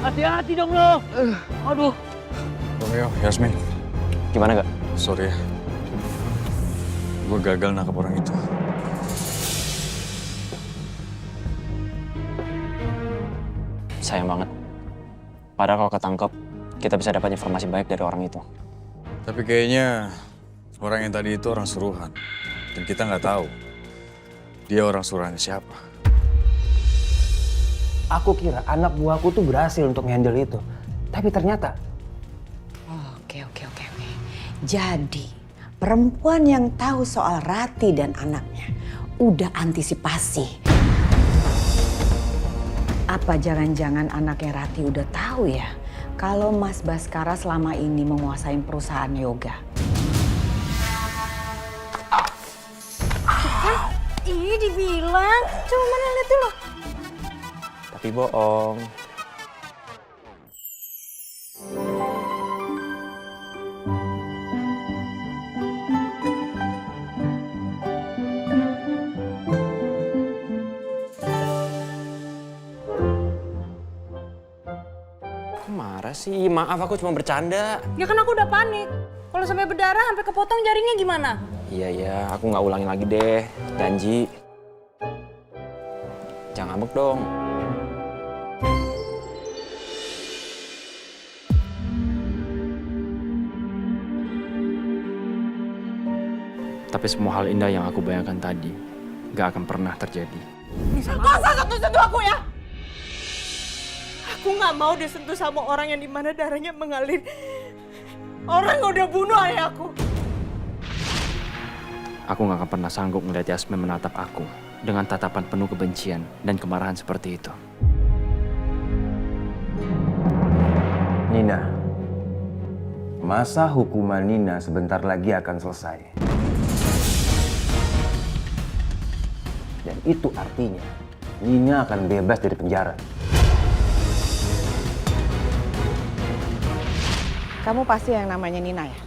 Hati-hati dong lo. Aduh. Romeo, Yasmin. Gimana gak? Sorry ya. Gue gagal nangkep orang itu. Sayang banget. Padahal kalau ketangkep, kita bisa dapat informasi baik dari orang itu. Tapi kayaknya orang yang tadi itu orang suruhan. Dan kita nggak tahu dia orang suruhannya siapa. Aku kira anak buahku tuh berhasil untuk handle itu. Tapi ternyata... Oke. Jadi, perempuan yang tahu soal Rati dan anaknya udah antisipasi. Apa jangan-jangan anaknya Rati udah tahu ya kalau Mas Baskara selama ini menguasai perusahaan yoga? Ih, dibilang. Coba mana lihat dulu. Tapi bohong. Kok marah sih? Maaf, aku cuma bercanda. Ya kan aku udah panik. Kalau sampai berdarah, sampai kepotong jaringnya gimana? Iya, aku nggak ulangin lagi deh. Janji. Jangan ngambek dong. Tapi semua hal indah yang aku bayangkan tadi gak akan pernah terjadi. Gak usah sentuh-sentuh aku ya! Aku gak mau disentuh sama orang yang dimana darahnya mengalir. Orang yang udah bunuh ayahku. Aku gak akan pernah sanggup melihat Yasmin menatap aku dengan tatapan penuh kebencian dan kemarahan seperti itu. Nina, masa hukuman Nina sebentar lagi akan selesai. Dan itu artinya Nina akan bebas dari penjara. Kamu pasti yang namanya Nina ya?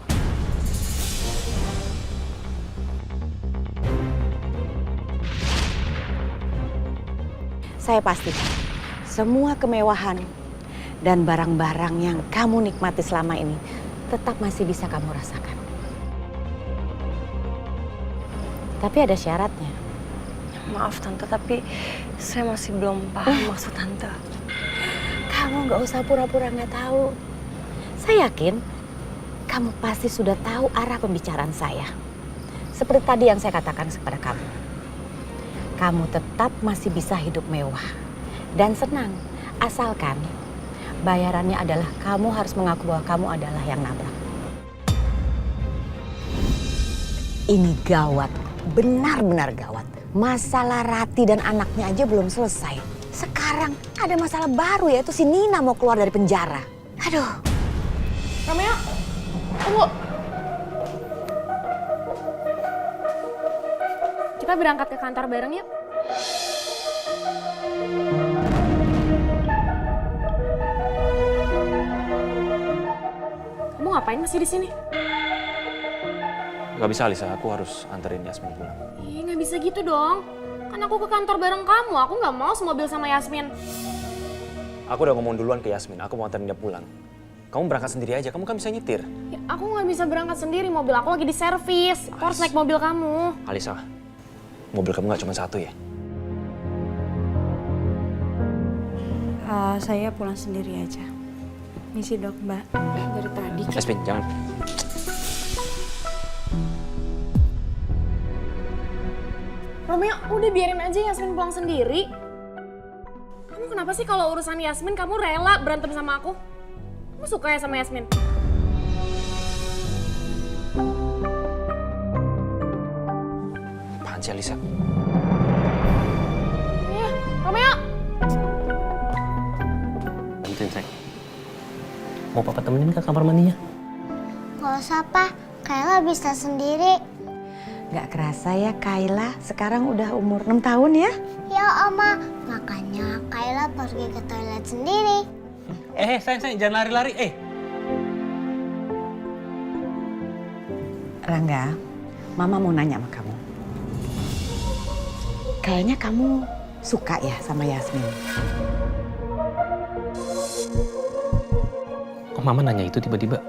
Saya pastikan semua kemewahan dan barang-barang yang kamu nikmati selama ini tetap masih bisa kamu rasakan. Tapi ada syaratnya. Maaf Tante, tapi saya masih belum paham maksud Tante. Kamu nggak usah pura-pura nggak tahu. Saya yakin kamu pasti sudah tahu arah pembicaraan saya. Seperti tadi yang saya katakan kepada kamu. Kamu tetap masih bisa hidup mewah dan senang. Asalkan bayarannya adalah kamu harus mengaku bahwa kamu adalah yang nabrak. Ini gawat, benar-benar gawat. Masalah Rati dan anaknya aja belum selesai. Sekarang ada masalah baru yaitu si Nina mau keluar dari penjara. Aduh. Romeo, tunggu. Kita berangkat ke kantor bareng yuk. Kamu ngapain masih di sini? Gak bisa, Alisa. Aku harus anterin Yasmin pulang. Ih, nggak bisa gitu dong. Kan aku ke kantor bareng kamu. Aku nggak mau semobil sama Yasmin. Aku udah ngomong duluan ke Yasmin. Aku mau anterin dia pulang. Kamu berangkat sendiri aja. Kamu kan bisa nyetir. Ya, aku nggak bisa berangkat sendiri. Mobil aku lagi di servis. Aku harus naik mobil kamu. Alisa, mobil kamu gak cuma satu ya? Saya pulang sendiri aja. Misi dok Mbak. Dari tadi. Yasmin, jangan. Romeo, udah biarin aja Yasmin pulang sendiri. Kamu kenapa sih kalau urusan Yasmin kamu rela berantem sama aku? Kamu suka ya sama Yasmin? Apaan sih, Alisa? Iya, Romeo. Bantuin saya. Mau papa temenin ke kamar mandinya? Gak usah, Pak. Kayla bisa sendiri. Gak kerasa ya Kayla sekarang udah umur 6 tahun ya? Ya, Oma. Makanya Kayla pergi ke toilet sendiri. Sayang, jangan lari-lari. Rangga, Mama mau nanya sama kamu. Kayaknya kamu suka ya sama Yasmin? Kok Mama nanya itu tiba-tiba?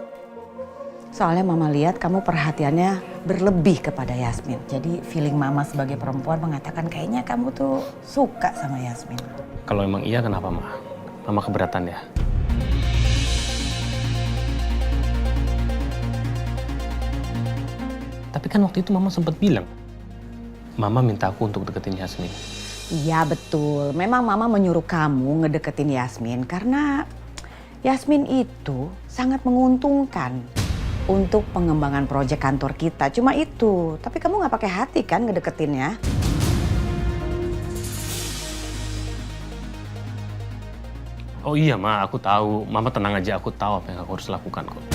Soalnya Mama lihat kamu perhatiannya berlebih kepada Yasmin. Jadi feeling Mama sebagai perempuan mengatakan kayaknya kamu tuh suka sama Yasmin. Kalau emang iya kenapa, Ma? Mama keberatan ya? Tapi kan waktu itu Mama sempat bilang, Mama minta aku untuk deketin Yasmin. Iya betul, memang Mama menyuruh kamu ngedeketin Yasmin karena Yasmin itu sangat menguntungkan untuk pengembangan proyek kantor kita. Cuma itu, tapi kamu nggak pakai hati kan ngedeketinnya? Oh iya, Ma, aku tahu. Mama tenang aja, aku tahu apa yang aku harus lakukan kok.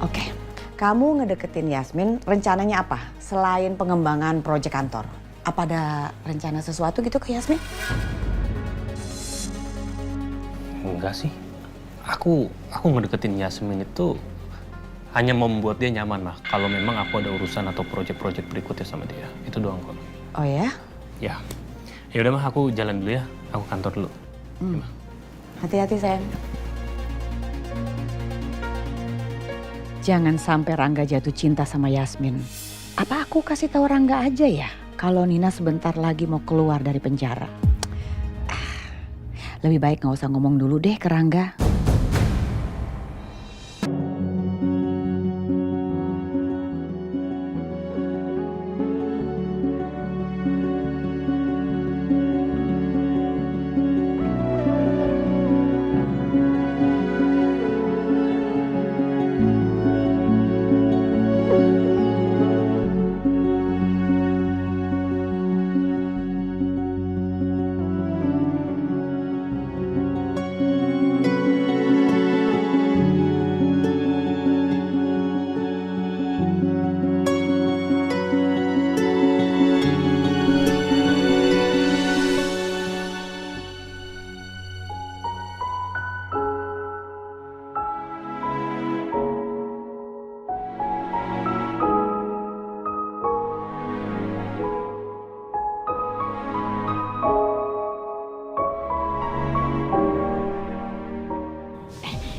Oke, kamu ngedeketin Yasmin, rencananya apa? Selain pengembangan proyek kantor, apa ada rencana sesuatu gitu ke Yasmin? Enggak sih. Aku ngedeketin Yasmin itu hanya membuat dia nyaman, Ma. Kalau memang aku ada urusan atau proyek-proyek berikutnya sama dia. Itu doang kok. Oh ya? Ya. Ya udah, Ma, aku jalan dulu ya. Aku kantor dulu. Ya, Ma. Hati-hati sayang. Jangan sampai Rangga jatuh cinta sama Yasmin. Apa aku kasih tahu Rangga aja ya kalau Nina sebentar lagi mau keluar dari penjara? Lebih baik nggak usah ngomong dulu deh ke Rangga.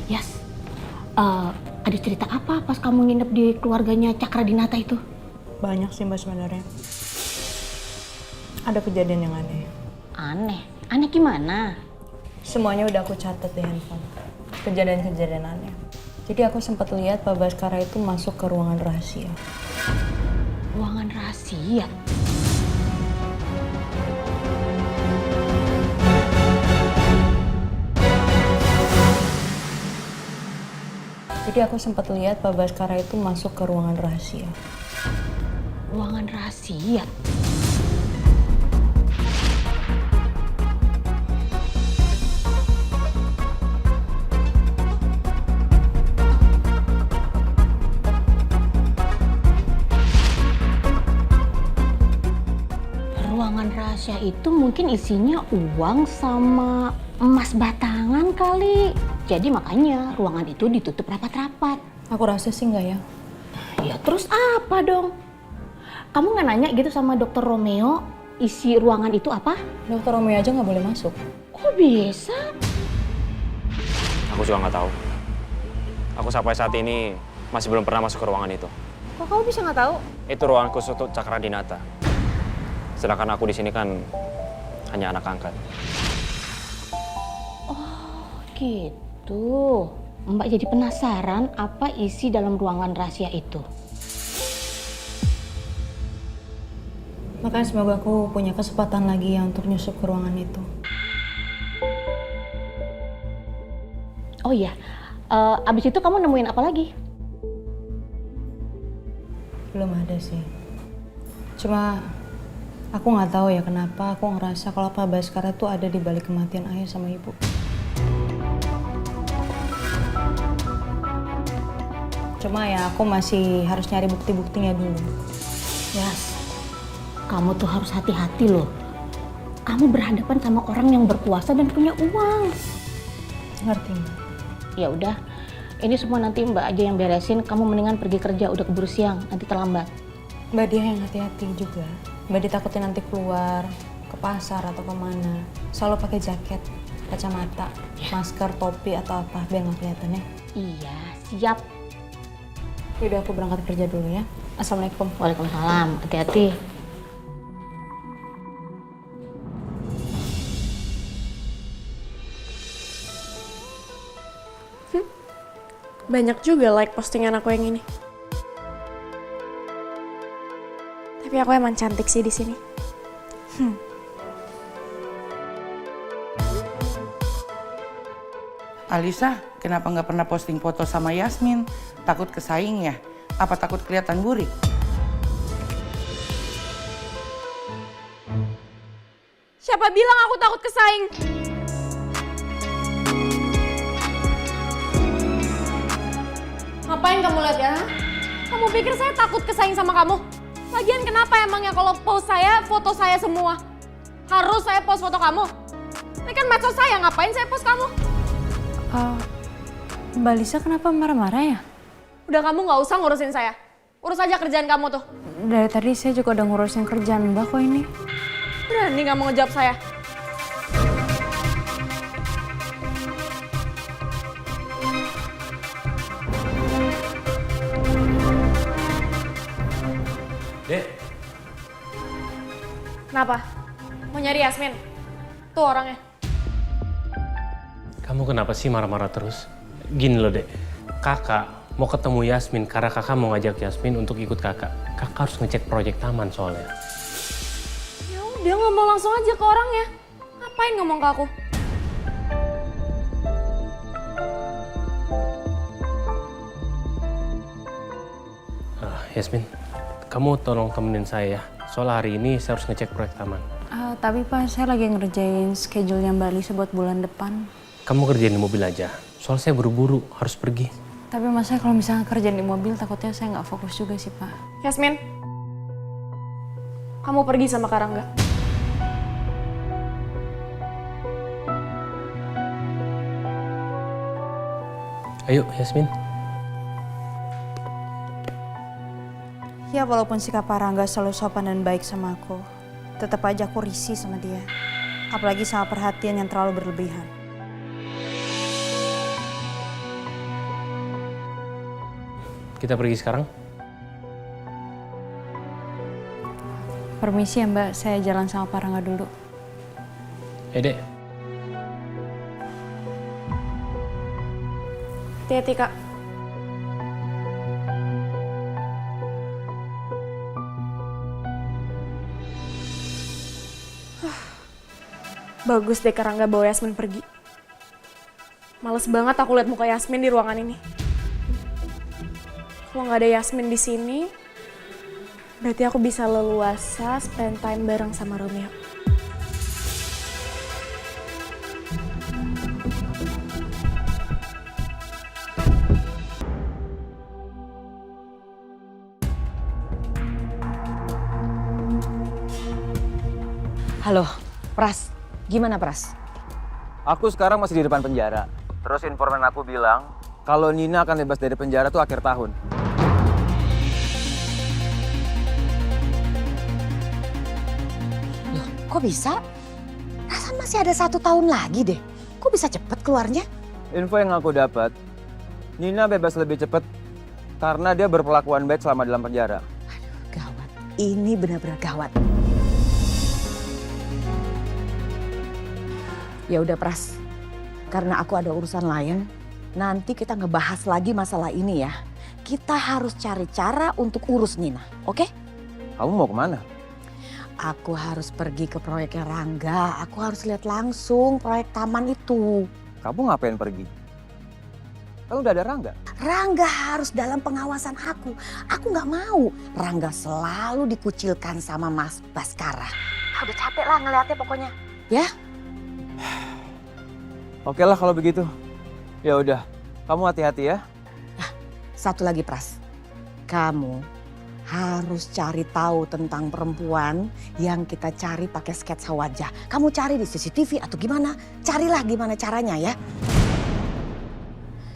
Yas, ada cerita apa pas kamu nginep di keluarganya Cakradinata itu? Banyak sih Mbak sebenarnya. Ada kejadian yang aneh. Aneh? Aneh gimana? Semuanya udah aku catat di handphone. Kejadian-kejadian aneh. Jadi aku sempat lihat Pak Baskara itu masuk ke ruangan rahasia. Ruangan rahasia? Jadi aku sempat lihat Pak Baskara itu masuk ke ruangan rahasia. Ruangan rahasia? Ruangan rahasia itu mungkin isinya uang sama emas batangan kali. Jadi makanya ruangan itu ditutup rapat-rapat. Aku rasa sih enggak ya. Ya terus apa dong? Kamu nggak nanya gitu sama Dokter Romeo isi ruangan itu apa? Dokter Romeo aja nggak boleh masuk. Kok bisa? Aku juga nggak tahu. Aku sampai saat ini masih belum pernah masuk ke ruangan itu. Kok kamu bisa nggak tahu? Itu ruangan khusus untuk Cakradinata. Sedangkan aku di sini kan hanya anak angkat. Gitu. Mbak jadi penasaran apa isi dalam ruangan rahasia itu. Makanya semoga aku punya kesempatan lagi ya untuk nyusup ke ruangan itu. Oh iya, abis itu kamu nemuin apa lagi? Belum ada sih. Cuma aku nggak tahu ya kenapa aku ngerasa kalau Pak Baskara tuh ada di balik kematian ayah sama ibu. Cuma ya aku masih harus nyari bukti-buktinya dulu. Yas, kamu tuh harus hati-hati loh. Kamu berhadapan sama orang yang berkuasa dan punya uang. Ngerti Mbak? Ya udah, ini semua nanti Mbak aja yang beresin. Kamu mendingan pergi kerja, udah keburu siang, nanti terlambat. Mbak dia yang hati-hati juga. Mbak ditakutin nanti keluar ke pasar atau kemana. Selalu pakai jaket. kacamata, masker, topi atau apa biar nggak kelihatan ya. Iya, siap. Yaudah aku berangkat kerja dulu ya. Assalamualaikum. Waalaikumsalam. Hati-hati. Banyak juga like postingan aku yang ini. Tapi aku emang cantik sih di sini. Alisa, kenapa nggak pernah posting foto sama Yasmin? Takut kesaing ya? Apa takut kelihatan burik? Siapa bilang aku takut kesaing? Ngapain kamu lihat ya? Kamu pikir saya takut kesaing sama kamu? Lagian kenapa emangnya kalau post saya, foto saya semua? Harus saya post foto kamu? Ini kan medsos saya, ngapain saya post kamu? Mbak Lisa kenapa marah-marah ya? Udah kamu nggak usah ngurusin saya. Urus aja kerjaan kamu tuh. Dari tadi saya juga udah ngurusin kerjaan Mbak kok ini. Berani nggak mau ngejawab saya? Dek, Kenapa? Mau nyari Yasmin? Tuh orangnya. kamu kenapa sih marah-marah terus? Gini loh dek, kakak mau ketemu Yasmin karena kakak mau ngajak Yasmin untuk ikut kakak. Kakak harus ngecek proyek taman soalnya. Ya udah ngomong langsung aja ke orangnya. Ngapain ngomong ke aku? Yasmin, kamu tolong temenin saya ya. Soal hari ini saya harus ngecek proyek taman. Tapi Pak, saya lagi ngerjain schedule-nya Mbak Lisa buat bulan depan. Kamu kerjain di mobil aja. Soal saya buru-buru, harus pergi. Tapi masa kalau misalnya kerjaan di mobil takutnya saya nggak fokus juga sih Pak. Yasmin, kamu pergi sama Karangga. Ayo Yasmin. Ya walaupun sikap Pak Rangga selalu sopan dan baik sama aku, tetap aja aku risih sama dia. Apalagi sama perhatian yang terlalu berlebihan. Kita pergi sekarang? Permisi ya Mbak, saya jalan sama Pak Rangga dulu. Dek. Hati-hati Kak. Bagus deh Karangga bawa Yasmin pergi. Males banget aku lihat muka Yasmin di ruangan ini. Kalau nggak ada Yasmin di sini, berarti aku bisa leluasa spend time bareng sama Romeo. Halo, Pras. Gimana, Pras? Aku sekarang masih di depan penjara. Terus informan aku bilang kalau Nina akan bebas dari penjara tuh akhir tahun. Loh, kok bisa? Rasanya masih ada 1 tahun lagi deh. Kok bisa cepet keluarnya? Info yang aku dapat, Nina bebas lebih cepat karena dia berperlakuan baik selama dalam penjara. Gawat. Ini benar-benar gawat. Ya udah Pras, karena aku ada urusan lain, nanti kita ngebahas lagi masalah ini ya. Kita harus cari cara untuk urus Nina, oke? Kamu mau kemana? Aku harus pergi ke proyeknya Rangga, aku harus lihat langsung proyek taman itu. Kamu ngapain pergi? Kamu udah ada Rangga? Rangga harus dalam pengawasan aku. Aku nggak mau Rangga selalu dikucilkan sama Mas Baskara. Udah capek lah ngeliatnya pokoknya, ya? Oke lah kalau begitu. Ya udah, kamu hati-hati ya. Nah, satu lagi Pras. Kamu harus cari tahu tentang perempuan yang kita cari pakai sketsa wajah. Kamu cari di CCTV atau gimana? Carilah gimana caranya ya.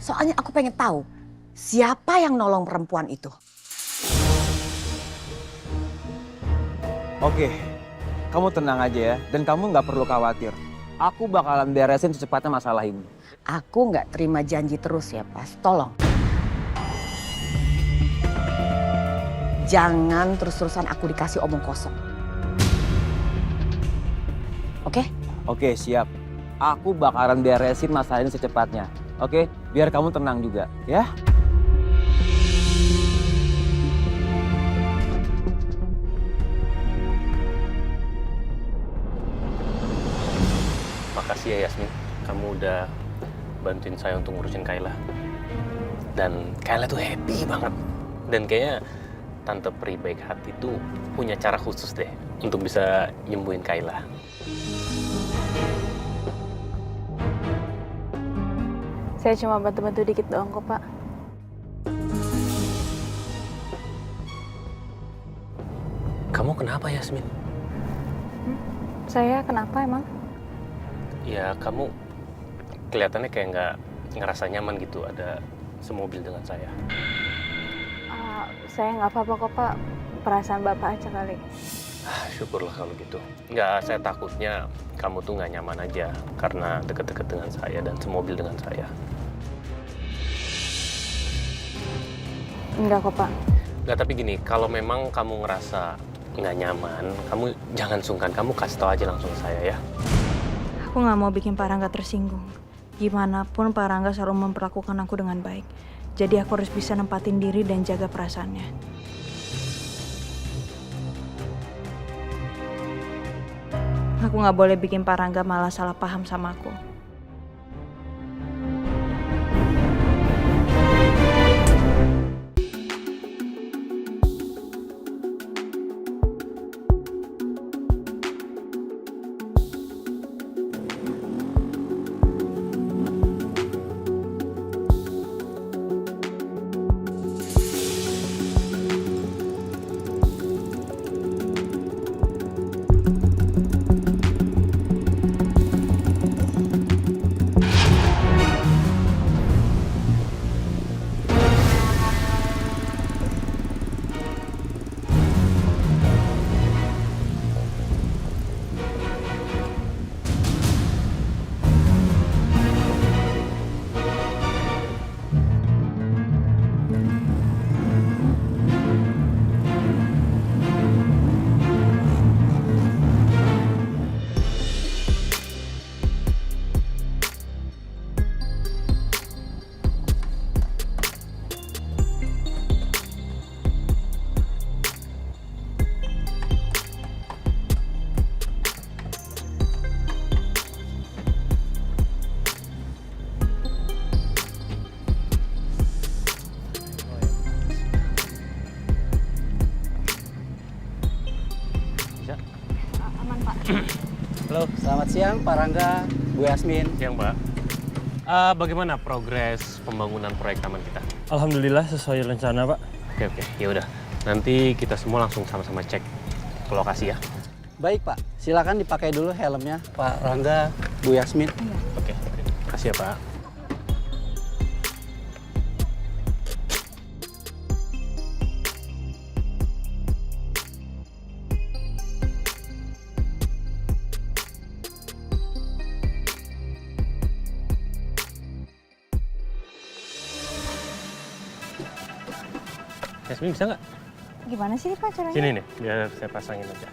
Soalnya aku pengen tahu siapa yang nolong perempuan itu. Oke, kamu tenang aja ya. Dan kamu nggak perlu khawatir. Aku bakalan beresin secepatnya masalah ini. Aku nggak terima janji terus ya, Pas. Tolong. Jangan terus-terusan aku dikasih omong kosong. Oke? Oke, siap. Aku bakalan beresin masalah ini secepatnya. Oke? Biar kamu tenang juga, ya? Makasih ya Yasmin, kamu udah bantuin saya untuk ngurusin Kayla. Dan Kayla tuh happy banget. Dan kayaknya Tante Pri baik hati tuh punya cara khusus deh untuk bisa nyembuhin Kayla. Saya cuma bantu-bantu dikit doang kok, Pak. Kamu kenapa Yasmin? Saya kenapa emang? Ya kamu kelihatannya kayak nggak ngerasa nyaman gitu ada semobil dengan saya. Saya nggak apa-apa kok, Pak. Perasaan Bapak aja kali. Syukurlah kalau gitu. Nggak, saya takutnya kamu tuh nggak nyaman aja karena deket-deket dengan saya dan semobil dengan saya. Enggak kok, Pak. Nggak, tapi gini, kalau memang kamu ngerasa nggak nyaman, kamu jangan sungkan, kamu kasih tahu aja langsung ke saya ya. Aku nggak mau bikin Pak Rangga tersinggung. Gimana pun Pak Rangga selalu memperlakukan aku dengan baik. Jadi aku harus bisa nempatin diri dan jaga perasaannya. Aku nggak boleh bikin Pak Rangga malah salah paham sama aku. Halo, selamat siang Pak Rangga, Bu Yasmin. Siang Pak. Bagaimana progres pembangunan proyek taman kita? Alhamdulillah sesuai rencana Pak. Oke, ya udah. Nanti kita semua langsung sama-sama cek ke lokasi ya. Baik Pak, silakan dipakai dulu helmnya Pak Rangga, Bu Yasmin. Oke, kasih ya Pak. Yasmin bisa nggak? Gimana sih Pak caranya? Sini nih, biar saya pasangin aja.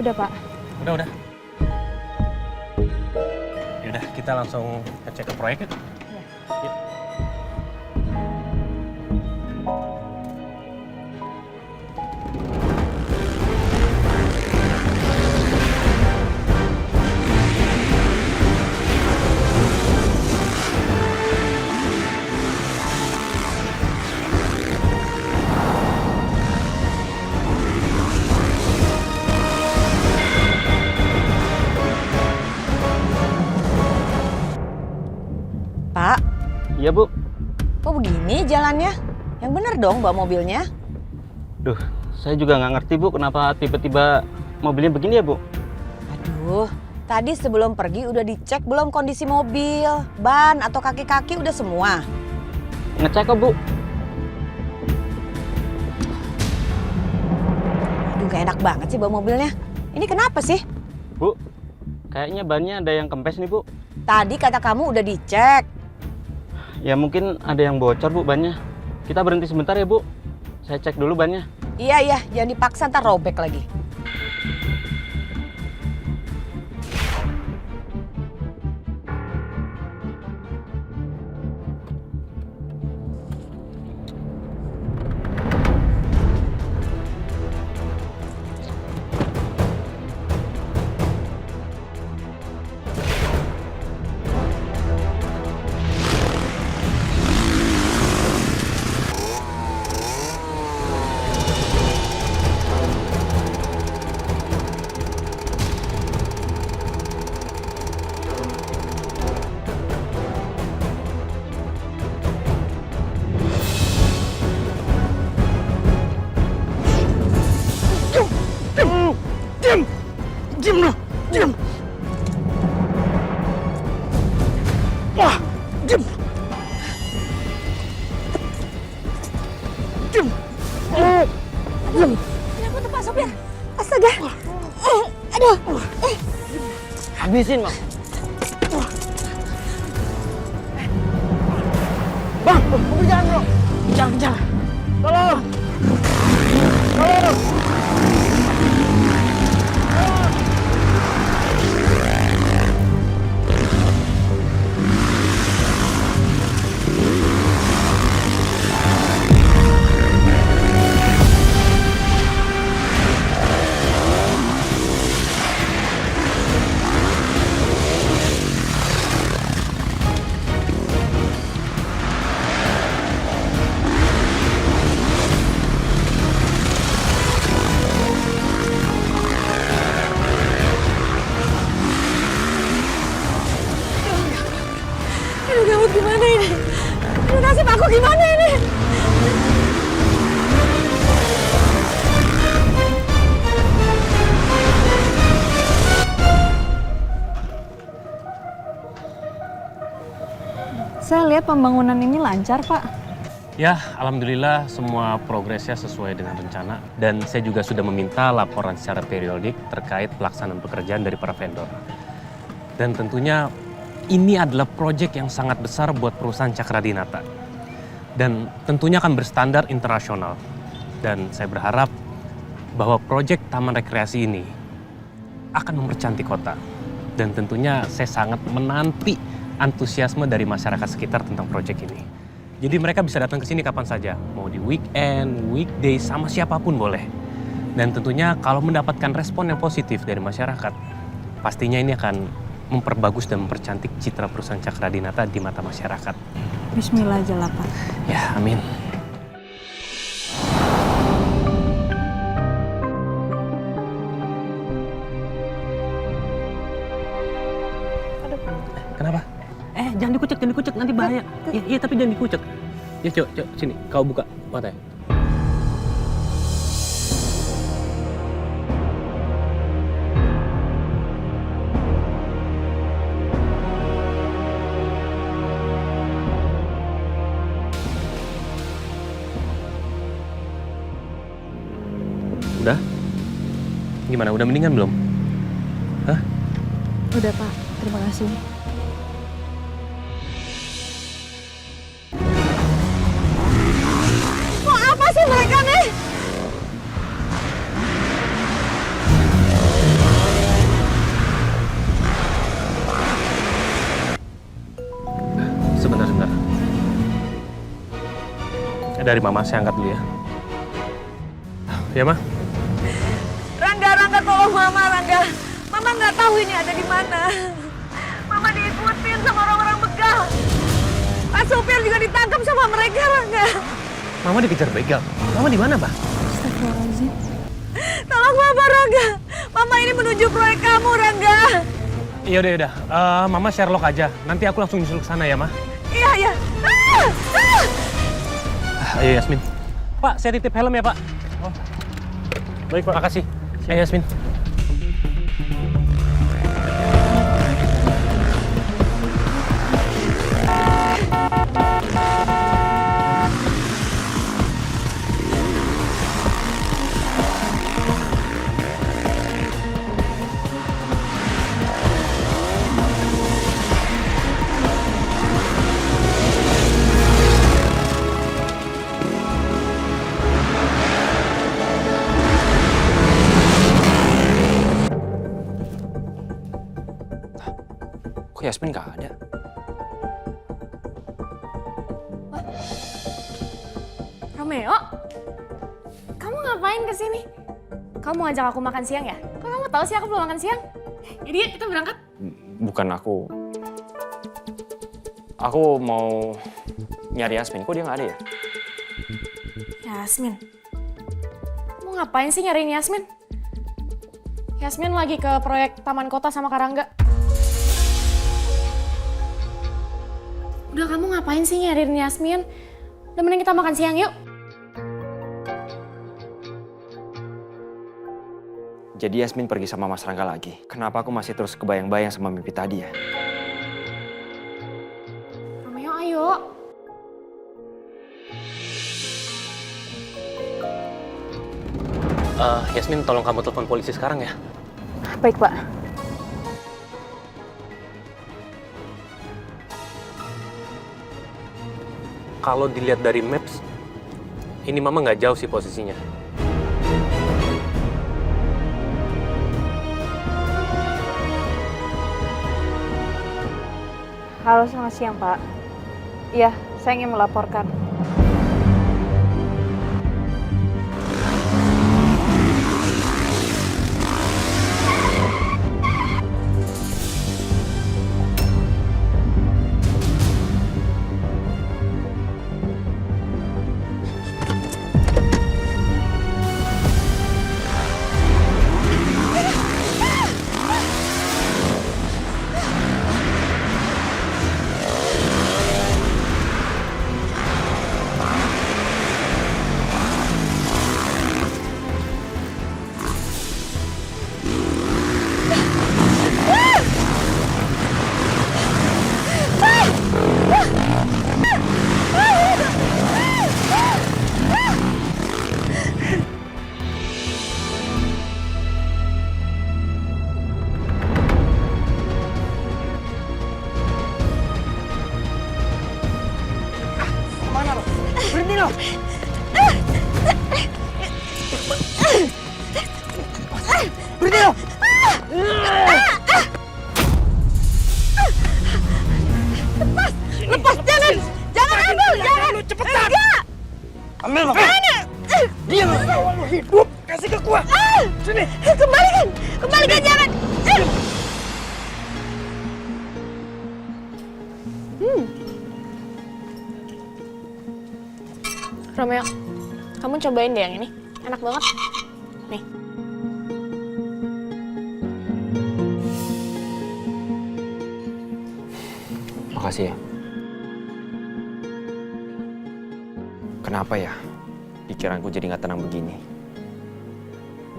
Udah Pak. Udah. Yaudah, kita langsung ngecek ke proyek yuk. Yuk. Iya, Bu. Kok begini jalannya? Yang bener dong bawa mobilnya. Duh, saya juga nggak ngerti, Bu, kenapa tiba-tiba mobilnya begini ya, Bu? Aduh, tadi sebelum pergi udah dicek belum kondisi mobil? Ban atau kaki-kaki udah semua? Ngecek kok, Bu. Aduh, gak enak banget sih bawa mobilnya. Ini kenapa sih? Bu, kayaknya bannya ada yang kempes nih, Bu. Tadi kata kamu udah dicek. Ya mungkin ada yang bocor, Bu, bannya. Kita berhenti sebentar ya, Bu. Saya cek dulu bannya. Iya, jangan dipaksa ntar robek lagi. Kenapa tuh Pak Sopir? Astaga. Aduh. Habisin, Bang. Bang, mobil jalan, Bro. Kejar. Tolong. Aduh, gawat gimana ini? Aduh, nasib aku gimana ini? Saya lihat pembangunan ini lancar, Pak. Ya, alhamdulillah semua progresnya sesuai dengan rencana. Dan saya juga sudah meminta laporan secara periodik terkait pelaksanaan pekerjaan dari para vendor. Dan tentunya ini adalah proyek yang sangat besar buat perusahaan Cakradinata. Dan tentunya akan berstandar internasional. Dan saya berharap bahwa proyek Taman Rekreasi ini akan mempercantik kota. Dan tentunya saya sangat menanti antusiasme dari masyarakat sekitar tentang proyek ini. Jadi mereka bisa datang ke sini kapan saja, mau di weekend, weekday, sama siapapun boleh. Dan tentunya kalau mendapatkan respon yang positif dari masyarakat, pastinya ini akan memperbagus dan mempercantik citra perusahaan Cakradinata di mata masyarakat. Bismillah aja lah, Pak. Ya, amin. Kenapa? Jangan dikucek, nanti bahaya. Iya, tapi jangan dikucek. Ya, Cok, sini, kau buka matanya. Udah? Gimana, udah mendingan belum? Hah? Udah, Pak. Terima kasih. Mau apa sih mereka nih? Sebentar. Dari Mama, saya angkat dulu ya. Ya, Ma? Rangga, tolong Mama, Rangga. Mama nggak tahu ini ada di mana. Mama diikutin sama orang-orang begal. Pak supir juga ditangkap sama mereka, Rangga. Mama dikejar begal. Mama di mana, Bah? Astagfirullahaladzim. Tolong Mama, Rangga. Mama ini menuju proyek kamu, Rangga. Yaudah. Mama Sherlock aja. Nanti aku langsung nyusul ke sana ya, Ma? Iya. Ayo Yasmin. Pak, saya titip helm ya Pak. Oh. Baik Pak, makasih. Ayo Yasmin. Kok Yasmin nggak ada? Romeo, kamu ngapain kesini? Kamu ngajak aku makan siang ya? Kok kamu tahu sih aku belum makan siang? Jadi yuk kita berangkat. Bukan aku. Aku mau nyari Yasmin. Kok dia nggak ada ya? Yasmin? Kamu ngapain sih nyariin Yasmin? Yasmin lagi ke proyek Taman Kota sama Karangga. Udah kamu ngapain sih nyariin Yasmin? Udah mending kita makan siang yuk. Jadi Yasmin pergi sama Mas Rangga lagi. Kenapa aku masih terus kebayang-bayang sama mimpi tadi ya? Romeo ayo. Yasmin tolong kamu telepon polisi sekarang ya. Baik Pak. Kalau dilihat dari maps, ini Mama nggak jauh sih posisinya. Halo, selamat siang Pak. Iya, saya ingin melaporkan. Lepas, jangan ambil, jangan. Cepetan. Enggak. Ambil Mama. Diam. Lu hidup, kasih ke gua. Sini. Kembalikan, jangan. Romeo, kamu cobain deh yang ini. Enak banget. Nih. Makasih ya. Kenapa ya pikiranku jadi nggak tenang begini?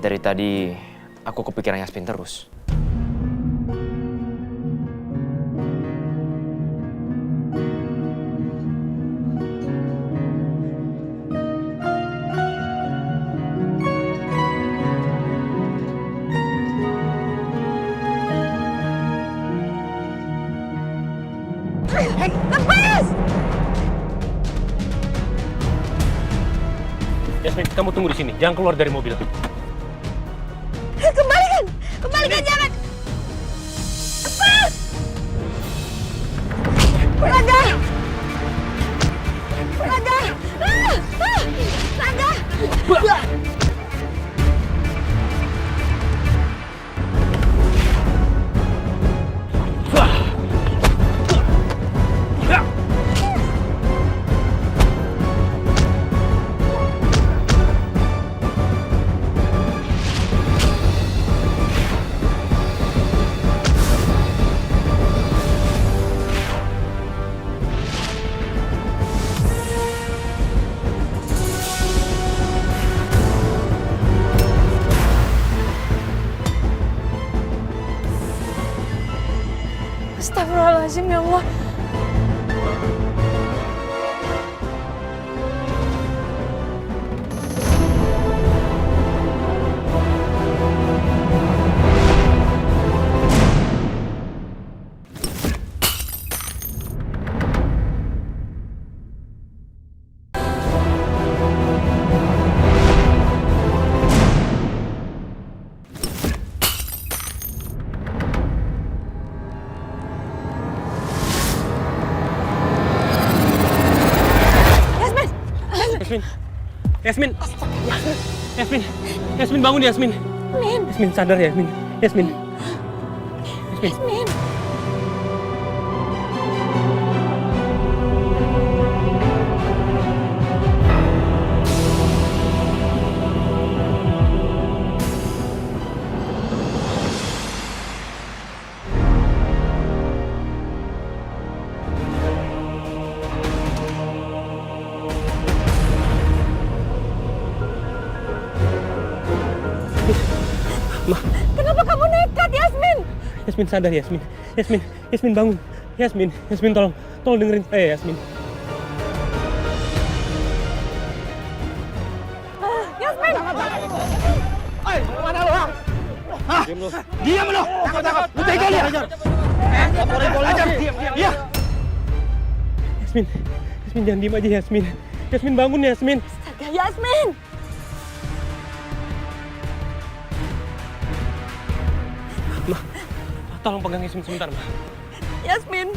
Dari tadi aku kepikiran Yasmin terus. Lepas! Yasmin, kamu tunggu di sini. Jangan keluar dari mobil. Kembalikan, jangan. Lepas! Raga! Astagfirullahaladzim ya Allah. Yasmin! Yasmin! Yasmin bangun Yasmin! Yasmin sadar Yasmin! Yasmin! Yasmin! Kenapa kamu nekat, Yasmin? Yasmin sadar Yasmin! Yasmin bangun! Yasmin tolong dengerin saya Yasmin! Yasmin! Mana lo? Hah? Diam lo! Takut! Lu tegol ya? Ajar! Diam! Iya! Yasmin jangan diem aja Yasmin! Yasmin bangun Yasmin! Astaga, Yasmin! Ma, tolong pegang Yasmin sebentar, Ma. Yasmin,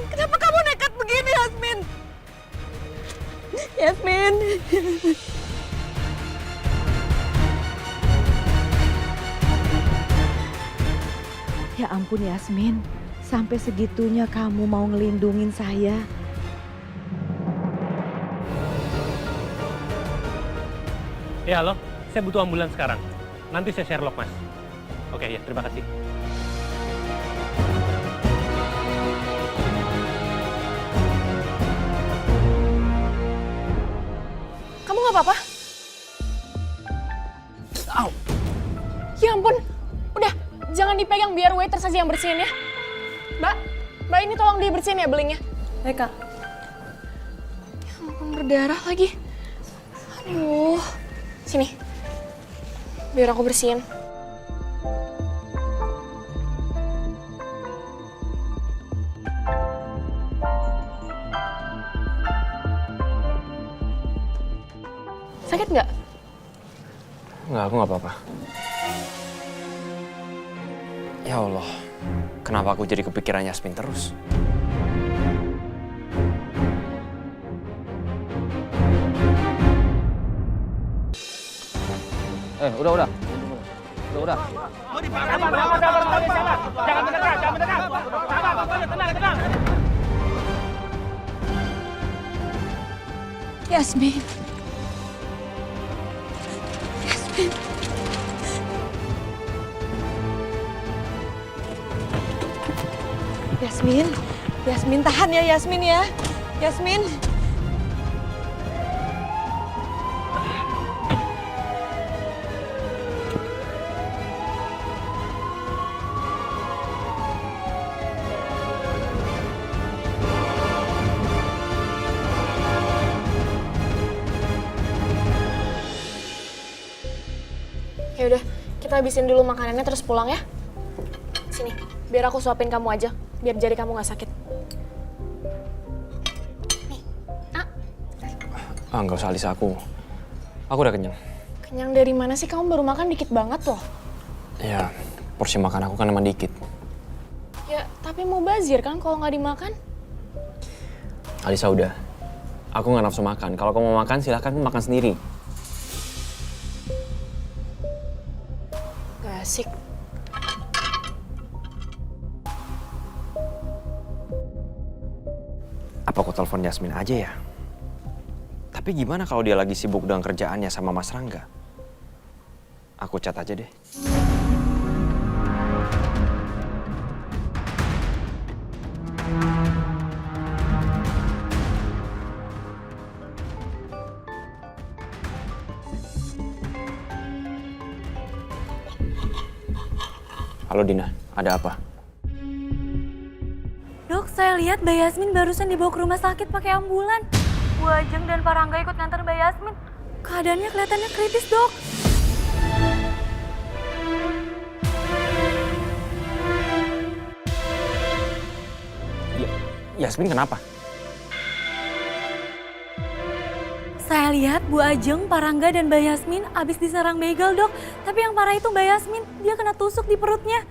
kenapa kamu nekat begini, Yasmin? Yasmin. Ya ampun Yasmin, sampai segitunya kamu mau ngelindungin saya. Ya halo, saya butuh ambulans sekarang. Nanti saya Sherlock, Mas. Oke, ya, terima kasih. Kamu nggak apa-apa? Ya ampun, udah jangan dipegang biar waiter saja yang bersihin ya. Mbak ini tolong dibersihin ya belingnya. Baik, Kak. Ya ampun, berdarah lagi. Aduh, sini, biar aku bersihin. Sakit nggak? Enggak, aku nggak apa-apa. Ya Allah, kenapa aku jadi kepikiran Yasmin terus? Udah. Jangan mendekat. Tenang. Yasmin. Yasmin tahan ya Yasmin ya. Yasmin. Ya udah, kita habisin dulu makanannya terus pulang ya. Sini, biar aku suapin kamu aja, biar jari kamu nggak sakit. Nih, Nggak usah, Alisa, aku udah kenyang. Kenyang dari mana sih? Kamu baru makan dikit banget loh. Ya, porsi makan aku kan emang dikit. Ya, tapi mau bazir kan kalau nggak dimakan? Alisa, udah. Aku nggak nafsu makan. Kalau kamu mau makan, silahkan makan sendiri. Gak asik. Apa aku telepon Yasmin aja ya? Tapi gimana kalau dia lagi sibuk dengan kerjaannya sama Mas Rangga? Aku chat aja deh. Halo Dina, Ada apa? Dok, saya lihat Mbak Yasmin barusan dibawa ke rumah sakit pakai ambulan. Bu Ajeng dan Pak Rangga ikut nganter Mbak Yasmin. Keadaannya kelihatannya kritis, Dok. Yasmin kenapa? Saya lihat Bu Ajeng, Pak Rangga, dan Mbak Yasmin abis diserang begal, Dok. Tapi yang parah itu Mbak Yasmin, dia kena tusuk di perutnya.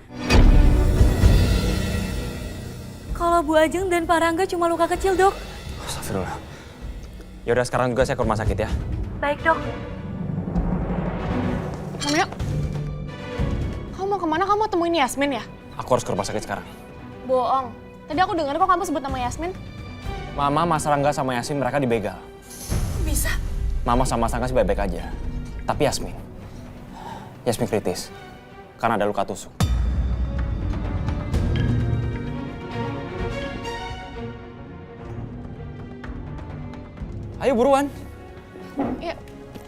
Kalau Bu Ajeng dan Pak Rangga cuma luka kecil, Dok. Astagfirullah. Yaudah sekarang juga saya ke rumah sakit ya. Baik, Dok. Romeo, kamu mau kemana? Kamu mau temuin Yasmin ya? Aku harus ke rumah sakit sekarang. Bohong. Tadi aku dengar kok kamu sebut nama Yasmin. Mama, Mas Rangga sama Yasmin mereka dibegal. Bisa? Mama sama Mas Rangga sih baik-baik aja. Tapi Yasmin kritis. Karena ada luka tusuk. Ayo buruan. Ya,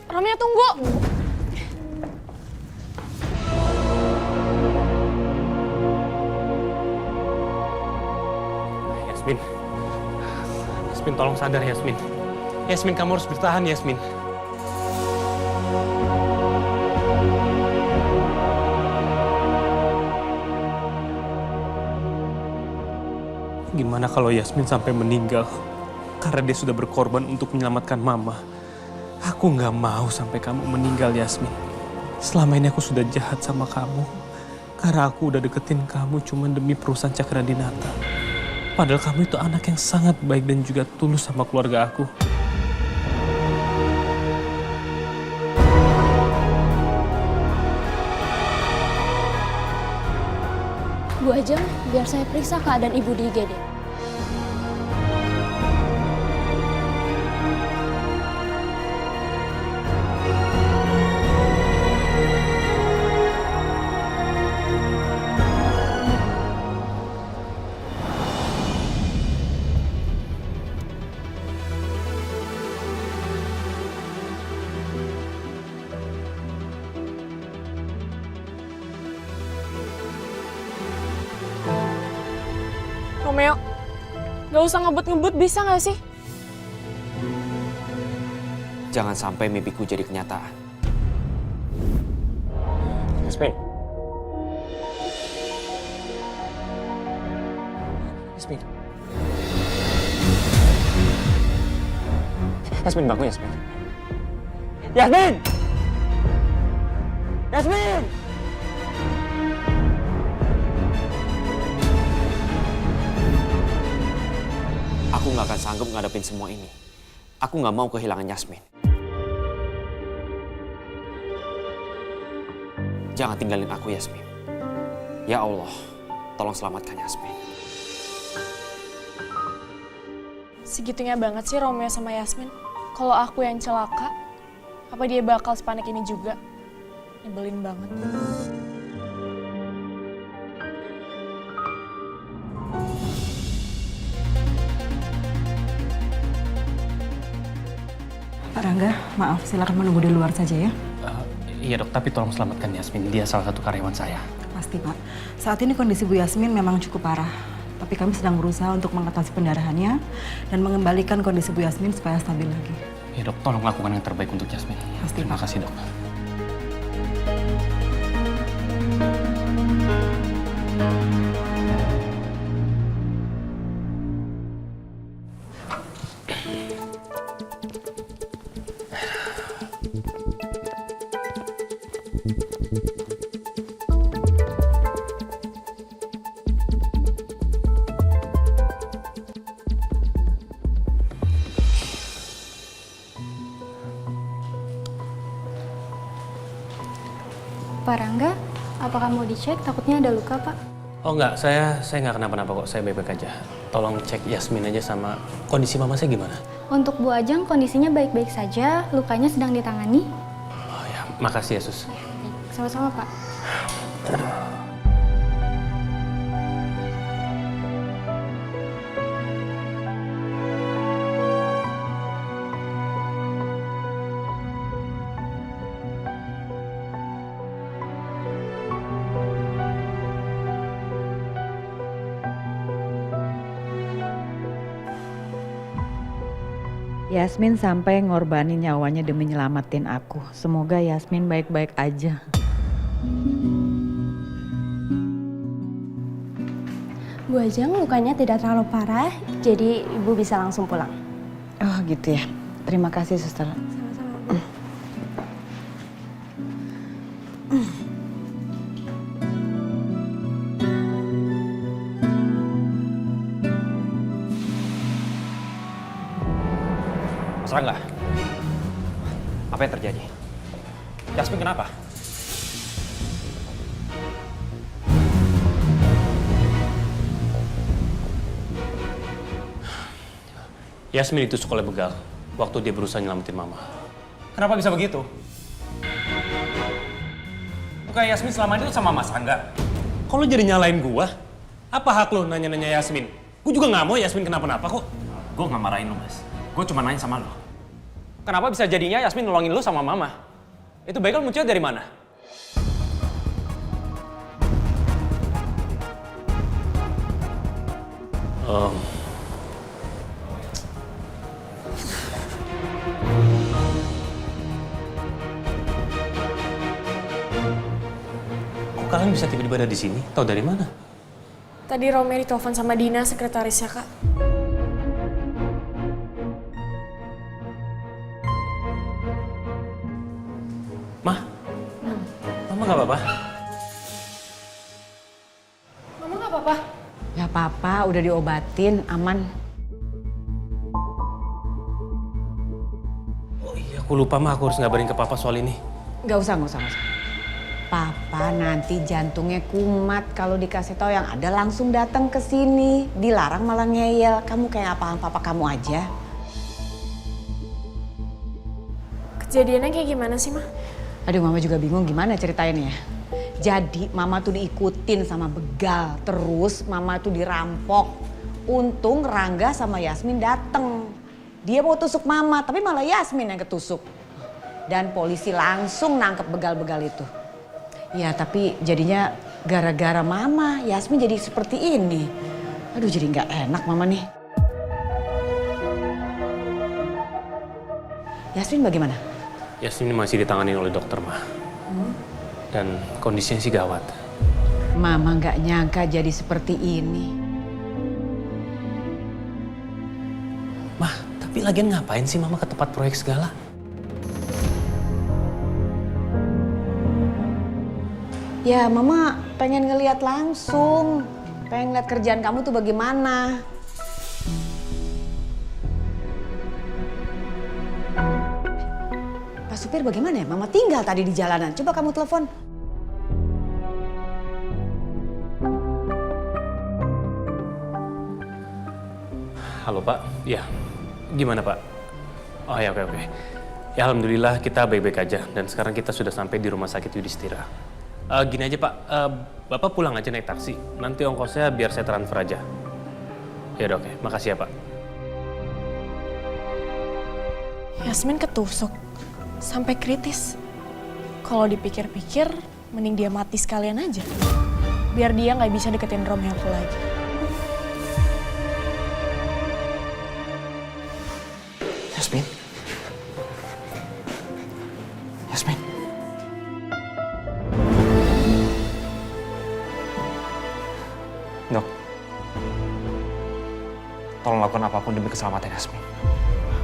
Romeo tunggu. Yasmin. Yasmin, tolong sadar Yasmin. Yasmin, kamu harus bertahan Yasmin. Gimana kalau Yasmin sampai meninggal? Karena dia sudah berkorban untuk menyelamatkan Mama. Aku nggak mau sampai kamu meninggal, Yasmin. Selama ini aku sudah jahat sama kamu. Karena aku udah deketin kamu cuma demi perusahaan Cakradinata. Padahal kamu itu anak yang sangat baik dan juga tulus sama keluarga aku. Bu Ajeng, biar saya periksa keadaan ibu di IGD. Romeo, gak usah ngebut-ngebut, bisa gak sih? Jangan sampai mimpiku jadi kenyataan. Yasmin. Yasmin. Yasmin, bangun Yasmin. Yasmin! Yasmin! Aku nggak akan sanggup ngadepin semua ini. Aku nggak mau kehilangan Yasmin. Jangan tinggalin aku, Yasmin. Ya Allah, tolong selamatkan Yasmin. Segitunya banget sih Romeo sama Yasmin. Kalau aku yang celaka, apa dia bakal sepanik ini juga? Nyebelin banget. Pak Rangga, maaf, silakan menunggu di luar saja ya. Iya dok, tapi tolong selamatkan Yasmin. Dia salah satu karyawan saya. Pasti Pak. Saat ini kondisi Bu Yasmin memang cukup parah. Tapi kami sedang berusaha untuk mengatasi pendarahannya dan mengembalikan kondisi Bu Yasmin supaya stabil lagi. Iya dok, tolong lakukan yang terbaik untuk Yasmin. Pasti Terima Pak. kasih dok. Pak Rangga, apakah mau dicek? Takutnya ada luka, Pak. Oh enggak, saya nggak kenapa-napa kok. Saya baik-baik aja. Tolong cek Yasmin aja sama kondisi mama saya gimana. Untuk Bu Ajeng, kondisinya baik-baik saja. Lukanya sedang ditangani. Oh ya, makasih ya Sus. Sama-sama, Pak. Yasmin sampai ngorbanin nyawanya demi nyelamatin aku. Semoga Yasmin baik-baik aja. Bu Ajeng lukanya tidak terlalu parah, jadi ibu bisa langsung pulang. Oh gitu ya. Terima kasih suster. Sama-sama. Mas Rangga, apa yang terjadi? Yasmin kenapa? Yasmin itu sekolah begal waktu dia berusaha nyelamatin mama. Kenapa bisa begitu? Bukan Yasmin selama ini tuh sama Mas Rangga. Kok lo jadi nyalain gua? Apa hak lo nanya-nanya Yasmin? Gua juga nggak mau Yasmin kenapa-napa kok. Gue nggak marahin lo, Mas. Gue cuma nanya sama lo. Kenapa bisa jadinya Yasmin nolongin lo sama Mama? Itu begal munculnya dari mana? Kok kalian bisa tiba-tiba ada di sini? Tahu dari mana? Tadi Romer ditelepon sama Dina, sekretarisnya Kak. Mah? Mama nggak apa-apa? Mama nggak apa-apa? Gak apa-apa, udah diobatin, aman. Oh iya, aku lupa mah aku harus ngabarin ke papa soal ini. Gak usah. Papa nanti jantungnya kumat kalau dikasih tahu yang ada langsung datang ke sini. Dilarang malah ngeyel. Kamu kayak apaan papa kamu aja. Kejadiannya kayak gimana sih, Ma? Aduh, mama juga bingung gimana ceritainnya. Jadi mama tuh diikutin sama begal, terus mama tuh dirampok. Untung Rangga sama Yasmin dateng. Dia mau tusuk mama, tapi malah Yasmin yang ketusuk. Dan polisi langsung nangkep begal-begal itu. Ya tapi jadinya gara-gara mama, Yasmin jadi seperti ini. Aduh, jadi nggak enak mama nih. Yasmin bagaimana? Yasmin masih ditangani oleh dokter, mah. Dan kondisinya sih gawat. Mama nggak nyangka jadi seperti ini. Mah, tapi lagian ngapain sih mama ke tempat proyek segala? Ya mama pengen ngeliat langsung. Pengen ngeliat kerjaan kamu tuh bagaimana. Pak supir bagaimana ya? Mama tinggal tadi di jalanan. Coba kamu telepon. Halo Pak, ya gimana Pak? Oh ya oke. Ya alhamdulillah kita baik-baik aja dan sekarang kita sudah sampai di rumah sakit Yudhistira. Gini aja Pak, Bapak pulang aja naik taksi. Nanti ongkosnya biar saya transfer aja. Ya udah oke, makasih ya Pak. Yasmin ketusuk. Sampai kritis. Kalau dipikir-pikir, mending dia mati sekalian aja. Biar dia nggak bisa deketin Romeo lagi. Yasmin? Yasmin? Dok, tolong lakukan apapun demi keselamatan Yasmin.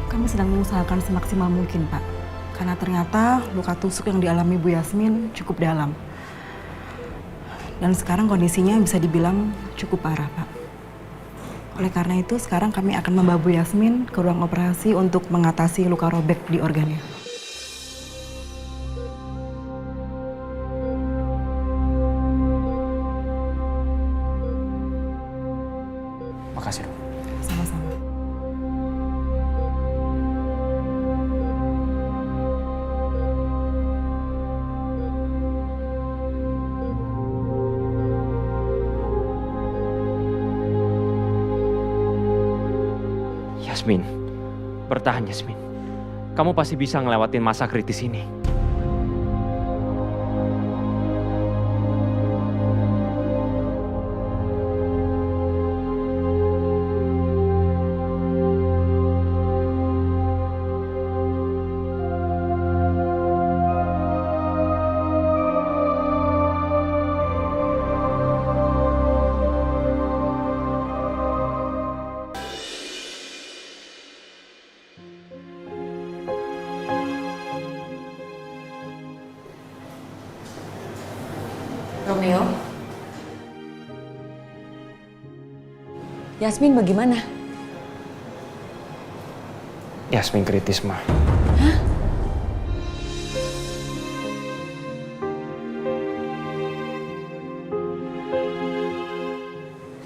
Kami sedang mengusahakan semaksimal mungkin, Pak. Karena ternyata luka tusuk yang dialami Bu Yasmin cukup dalam. Dan sekarang kondisinya bisa dibilang cukup parah, Pak. Oleh karena itu, sekarang kami akan membawa Bu Yasmin ke ruang operasi untuk mengatasi luka robek di organnya. Makasih, Dok. Sama-sama. Yasmin, bertahan Yasmin. Kamu pasti bisa ngelewatin masa kritis ini. Romeo. Yasmin bagaimana? Yasmin kritis, Ma.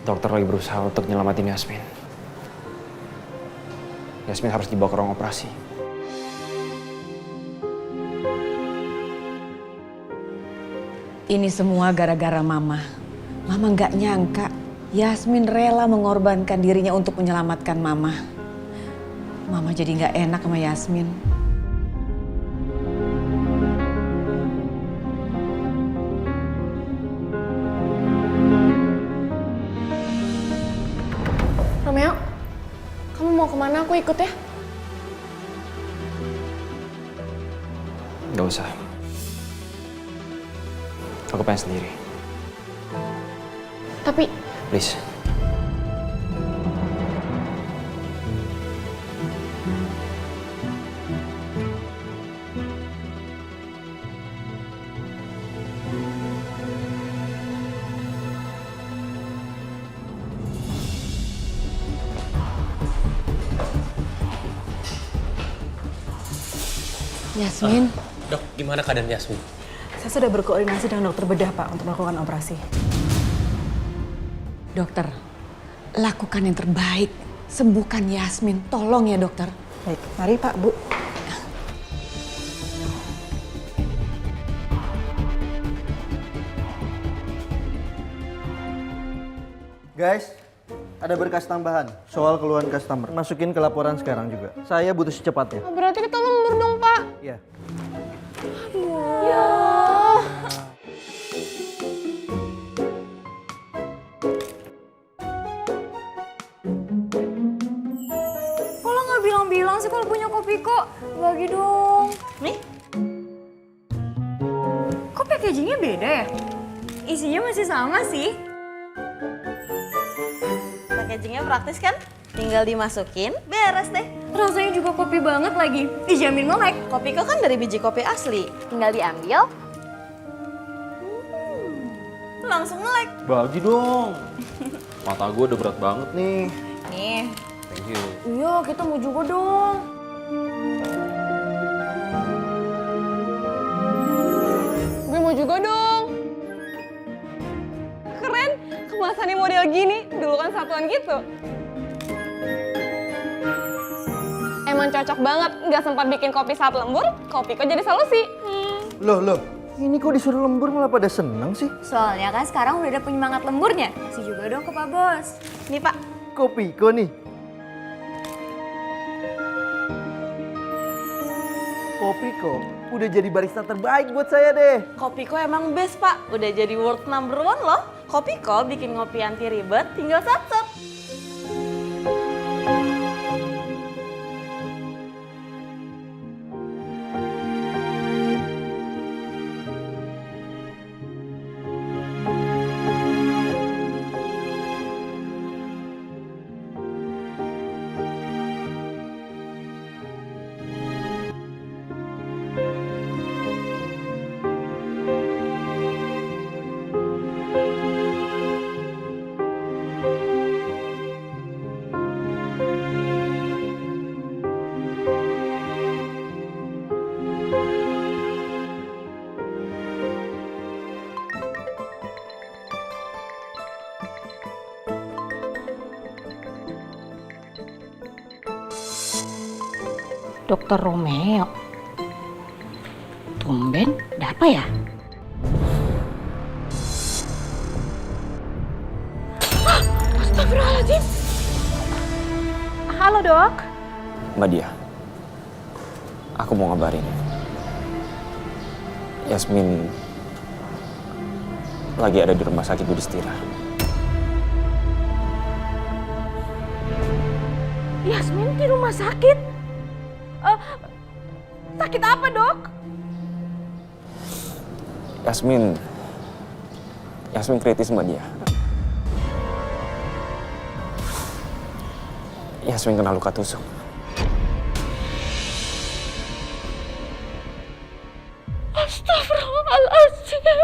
Dokter lagi berusaha untuk nyelamatin Yasmin. Yasmin harus dibawa ke ruang operasi. Ini semua gara-gara Mama. Mama nggak nyangka Yasmin rela mengorbankan dirinya untuk menyelamatkan Mama. Mama jadi nggak enak sama Yasmin. Romeo, kamu mau kemana? Aku ikut ya. Nggak usah. Aku pengen sendiri. Tapi Please. Yasmin, Dok, gimana keadaan Yasmin? saya sudah berkoordinasi dengan dokter bedah, Pak, untuk melakukan operasi. Dokter, lakukan yang terbaik. Sembuhkan Yasmin. Tolong ya, dokter. Baik, mari Pak, Bu. Guys, ada berkas tambahan soal keluhan customer. Masukin ke laporan sekarang juga. Saya butuh secepatnya. berarti kita lembur dong, Pak. Iya. Ya. Kok lo nggak bilang-bilang sih kalau punya kopi kok? Bagi dong. Nih. Kok packagingnya beda ya? Isinya masih sama sih. Packagingnya praktis kan? Tinggal dimasukin, beres deh. Rasanya juga kopi banget lagi. Dijamin melek. Kopi kok kan dari biji kopi asli. Tinggal diambil. Langsung melek. Bagi dong. Mata gue udah berat banget nih. Nih. Thank you. Iya, kita mau juga dong. Gue mau juga dong. Keren, kemasannya model gini. Dulu kan satuan gitu. Emang cocok banget, nggak sempat bikin kopi saat lembur, kopi kok jadi solusi. Loh. Ini kok disuruh lembur malah pada seneng sih? Soalnya kan sekarang udah ada penyemangat lemburnya. Kasih juga dong ke Pak Bos. Nih Pak. Kopiko nih. Kopiko udah jadi barista terbaik buat saya deh. Kopiko emang best Pak. Udah jadi world number 1 loh. Kopiko bikin ngopi anti ribet, tinggal sat-sat. Dokter Romeo. Tumben, ada apa ya? Astagfirullahaladzim. Halo dok. Mbak Dia, aku mau ngabarin. Yasmin lagi ada di rumah sakit Yudhistira. Yasmin di rumah sakit? Sakit apa dok? Yasmin kritis Mbak Dia. Yasmin kena luka tusuk. Astagfirullahaladzim.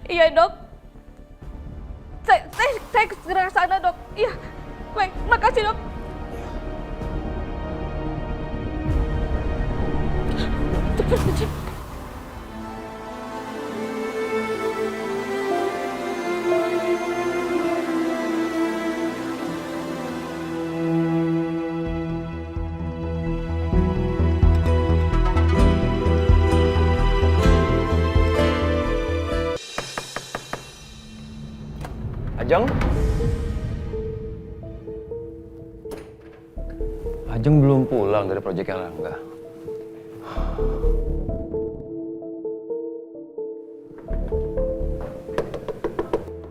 Iya dok. Saya segera ke sana dok. Iya. Baik, makasih dok. Cepet. Ajeng belum pulang dari proyek Rangga.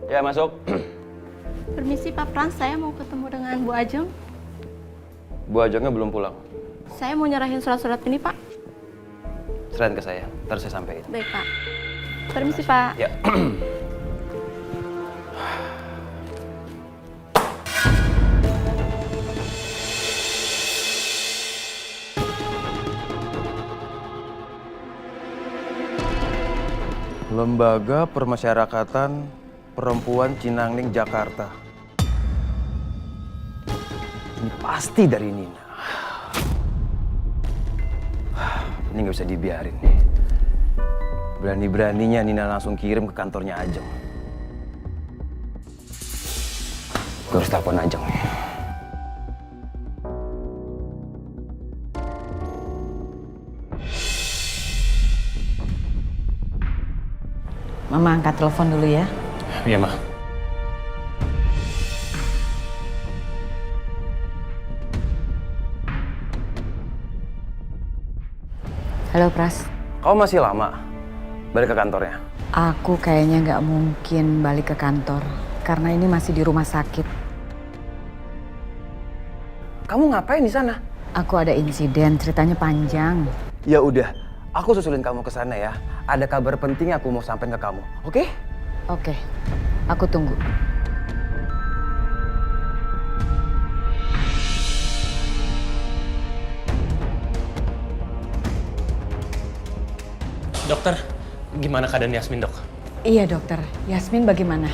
Ya, masuk. Permisi Pak Frans, saya mau ketemu dengan Bu Ajeng. Bu Ajengnya belum pulang. Saya mau nyerahin surat-surat ini Pak. Serahin ke saya, ntar saya sampein. Baik Pak. Permisi Pak. Ya. Lembaga Permasyarakatan Perempuan Cinangning Jakarta. Ini pasti dari Nina. Ini nggak bisa dibiarin nih. Berani-beraninya Nina langsung kirim ke kantornya Ajeng. Gue harus telepon Ajeng nih. Mama angkat telepon dulu ya. Iya, Ma. Halo Pras. Kau masih lama balik ke kantornya? Aku kayaknya nggak mungkin balik ke kantor karena ini masih di rumah sakit. Kamu ngapain di sana? Aku ada insiden, ceritanya panjang. Ya udah, aku susulin kamu ke sana ya. Ada kabar penting aku mau sampaikan ke kamu, oke? Oke, aku tunggu. Dokter, gimana keadaan Yasmin, Dok? Iya dokter, Yasmin bagaimana?